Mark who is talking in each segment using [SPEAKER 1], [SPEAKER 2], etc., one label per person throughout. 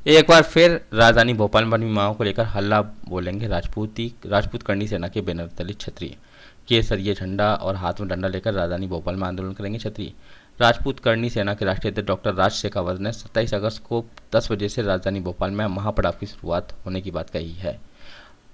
[SPEAKER 1] एक बार फिर राजधानी भोपाल में अपनी मांगों को लेकर हल्ला बोलेंगे राजपूत करनी सेना के बैनर तले क्षत्रिय। केसरिया झंडा और हाथ में डंडा लेकर राजधानी भोपाल में आंदोलन करेंगे क्षत्रिय। राजपूत करनी सेना के राष्ट्रीय अध्यक्ष डॉक्टर राज शेखावत ने 27 अगस्त को 10 बजे से राजधानी भोपाल में महापड़ाव की शुरुआत होने की बात कही है।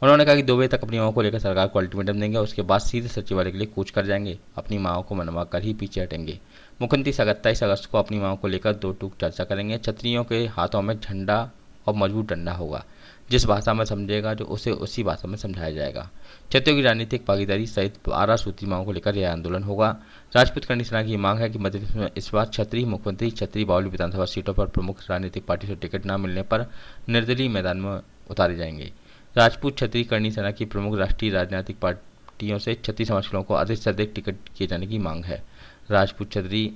[SPEAKER 1] उन्होंने कहा कि 2 बजे तक अपनी मांगों को लेकर सरकार को अल्टीमेटम देंगे और उसके बाद सीधे सचिवालय के लिए कूच कर जाएंगे। अपनी मांगों को मनवा कर ही पीछे हटेंगे। मुख्यमंत्री 27 अगस्त को अपनी मांगों को लेकर दो टूक चर्चा करेंगे। क्षत्रियों के हाथों में झंडा और मजबूत डंडा होगा। जिस भाषा में समझेगा जो उसे उसी भाषा में समझाया जाएगा। क्षत्रियों की राजनीतिक भागीदारी सहित 12 सूत्री मांगों को लेकर यह आंदोलन होगा। राजपूत करनी सेना की मांग है कि मध्य प्रदेश में इस बार क्षत्रिय मुख्यमंत्री क्षत्रिय बाहुल्य विधानसभा सीटों पर प्रमुख राजनीतिक पार्टी से टिकट न मिलने पर निर्दलीय मैदान में उतारे जाएंगे। राजपूत क्षत्रिय करनी सेना की प्रमुख राष्ट्रीय राजनीतिक पार्टियों से क्षत्रिय समाज के लोगों को अधिक से अधिक टिकट किए जाने की मांग है। राजपूत क्षत्रिय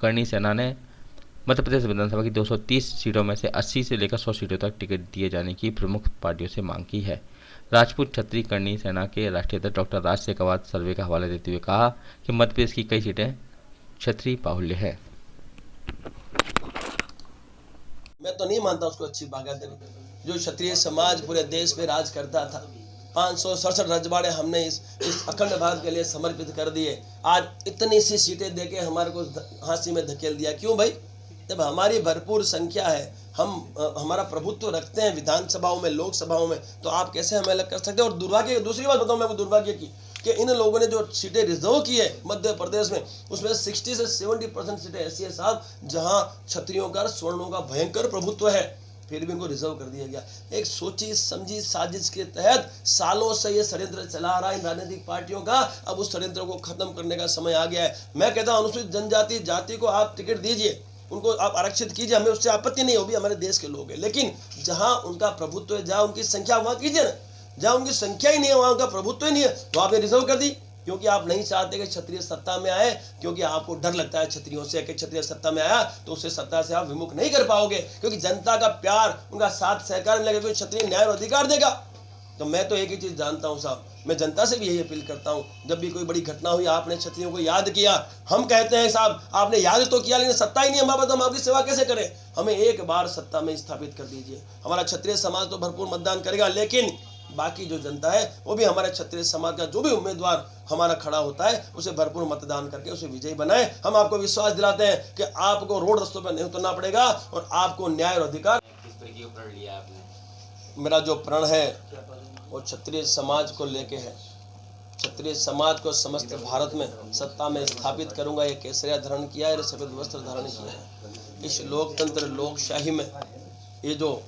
[SPEAKER 1] करनी सेना ने मध्य प्रदेश विधानसभा की 230 सीटों में से 80 से लेकर 100 सीटों तक टिकट दिए जाने की प्रमुख पार्टियों से मांग की है। राजपूत क्षत्रिय करनी सेना के राष्ट्रीय अध्यक्ष डॉक्टर राज शेखावत सर्वे का हवाला देते हुए कहा कि मध्य प्रदेश की कई सीटें क्षत्रिय बाहुल्य है।
[SPEAKER 2] मैं तो नहीं मानता उसको अच्छी बात। जो क्षत्रिय समाज पूरे देश में राज करता था, 567 रजवाड़े हमने इस अखंड भारत के लिए समर्पित कर दिए। आज इतनी सी सीटें देके हमारे को फांसी में धकेल दिया। क्यों भाई? जब हमारी भरपूर संख्या है, हम हमारा प्रभुत्व रखते हैं विधानसभाओं में, लोकसभाओं में, तो आप कैसे हमें अलग कर सकते हैं? और दुर्भाग्य, दूसरी बात बताऊं मैं, दुर्भाग्य की कि इन लोगों ने जो सीटें रिजर्व की है मध्य प्रदेश में, उसमें 60 से 70% सीटें ऐसी है साहब जहां क्षत्रियों का, स्वर्णों का भयंकर प्रभुत्व है, फिर भी इनको रिजर्व कर दिया गया। एक सोची समझी साजिश के तहत सालों से ये षड्यंत्र चला रहा है इन राजनीतिक पार्टियों का। अब उस षड्यंत्र को खत्म करने का समय आ गया है। मैं कहता हूं अनुसूचित जनजाति जाति को आप टिकट दीजिए, उनको आप आरक्षित कीजिए, हमें उससे आपत्ति नहीं, वो भी हमारे देश के लोग हैं। लेकिन जहां उनका प्रभुत्व है, जहां उनकी संख्या, वहां कीजिए ना। जहां उनकी संख्या ही नहीं है, वहां उनका प्रभुत्व ही नहीं है, तो आपने रिजर्व कर दी। क्योंकि आप नहीं चाहते कि क्षत्रिय सत्ता में आए, क्योंकि आपको डर लगता है क्षत्रियों से कि क्षत्रिय सत्ता में आया तो उससे सत्ता से आप विमुख नहीं कर पाओगे, क्योंकि जनता का प्यार, उनका साथ सहकार मिलेगा, क्योंकि क्षत्रिय न्याय और अधिकार देगा। तो मैं तो एक ही चीज जानता हूं साहब, मैं जनता से भी यही अपील करता हूं, जब भी कोई बड़ी घटना हुई आपने क्षत्रियों को याद किया। हम कहते हैं साहब आपने याद तो किया लेकिन सत्ता ही नहीं हमारे पास, हम आपकी सेवा कैसे करें? हमें एक बार सत्ता में स्थापित कर दीजिए। हमारा क्षत्रिय समाज तो भरपूर मतदान करेगा, लेकिन बाकी जो जनता है वो भी हमारे क्षत्रिय समाज का जो भी उम्मीदवार हमारा खड़ा होता है उसे भरपूर मतदान करके उसे विजयी बनाए। हम आपको विश्वास दिलाते हैं कि आपको रोड रस्तों पर नहीं उतरना पड़ेगा और आपको न्याय और अधिकार। मेरा जो प्रण है वो क्षत्रिय समाज को लेके है। क्षत्रिय समाज को समस्त भारत में सत्ता में स्थापित करूंगा। ये केसरिया धारण किया है, सफेद वस्त्र धारण किया है। इस लोकतंत्र लोकशाही में ये जो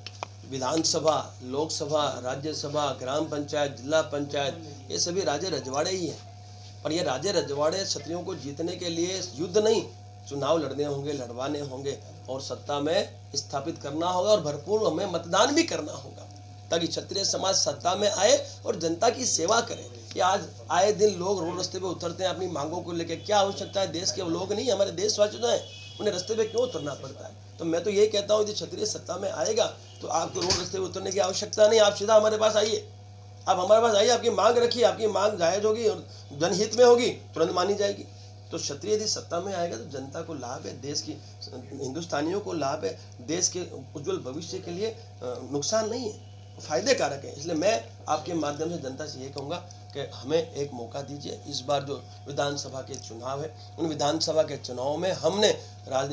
[SPEAKER 2] विधानसभा, लोकसभा, राज्यसभा, ग्राम पंचायत, जिला पंचायत, ये सभी राजे रजवाड़े ही हैं। और ये राजे रजवाड़े क्षत्रियों को जीतने के लिए युद्ध नहीं, चुनाव लड़ने होंगे, लड़वाने होंगे और सत्ता में स्थापित करना होगा और भरपूर हमें मतदान भी करना होगा, ताकि क्षत्रिय समाज सत्ता में आए और जनता की सेवा करे। ये आज आए दिन लोग रोड रास्ते पे उतरते हैं अपनी मांगों को लेकर। क्या आवश्यकता है? देश के लोग नहीं, हमारे देशवासी जो हैं उन्हें रास्ते पे क्यों उतरना पड़ता है? तो मैं तो यही कहता हूँ कि क्षत्रिय सत्ता में आएगा तो आपको रोड रास्ते पे उतरने की आवश्यकता नहीं। आप सीधा हमारे पास आइए, आप हमारे पास आइए, आपकी मांग रखिए, आपकी मांग जायज होगी और जनहित में होगी, तुरंत मानी जाएगी। तो क्षत्रिय यदि सत्ता में आएगा तो जनता को लाभ है, देश की हिंदुस्तानियों को लाभ है, देश के उज्जवल भविष्य के लिए नुकसान नहीं है, फायदे कारक है। इसलिए मैं आपके माध्यम से जनता से ये कहूँगा कि हमें एक मौका दीजिए। इस बार जो विधानसभा के चुनाव है, उन विधानसभा के चुनाव में हमने राजनीति